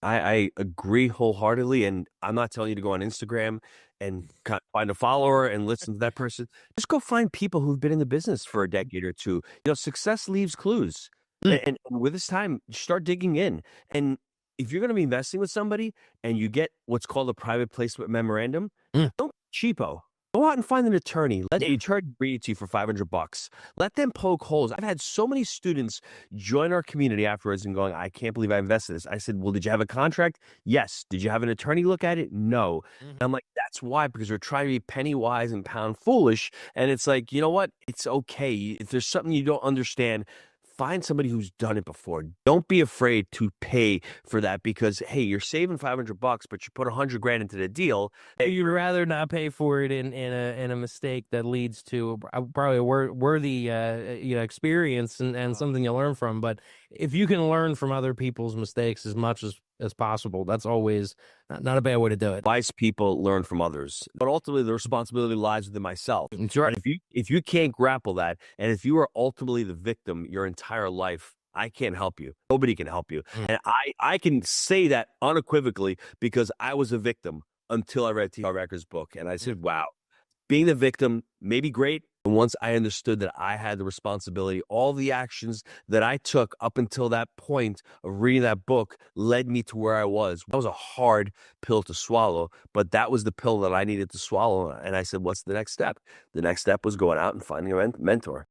I agree wholeheartedly, and I'm not telling you to go on Instagram and find a follower and listen to that person. Just go find people who've been in the business for a decade or two. Success leaves clues. Mm. And with this time, start digging in. And if you're going to be investing with somebody and you get what's called a private placement memorandum, Mm. don't cheapo. Go out and find an attorney. Let Yeah. the attorney read it to you for $500. Let them poke holes. I've had so many students join our community afterwards and going, I can't believe I invested this. I said, well, did you have a contract? Yes. Did you have an attorney look at it? No. And I'm like, that's why, because we're trying to be penny wise and pound foolish. And it's like, you know what? It's okay. If there's something you don't understand, find somebody who's done it before. Don't be afraid to pay for that because, hey, you're saving $500, but you put 100 grand into the deal. You'd rather not pay for it in a mistake that leads to probably a worthy experience and something you learn from. But if you can learn from other people's mistakes as much as possible, that's always not a bad way to do it. Wise people learn from others, but ultimately the responsibility lies within myself. That's right. And if you can't grapple that, and if you are ultimately the victim your entire life, I can't help you. Nobody can help you. And I can say that unequivocally because I was a victim until I read 𝗃𝗄𝗃𝗃's book. And I said, wow, being the victim may be great. And once I understood that I had the responsibility, all the actions that I took up until that point of reading that book led me to where I was. That was a hard pill to swallow, but that was the pill that I needed to swallow. And I said, what's the next step? The next step was going out and finding a mentor.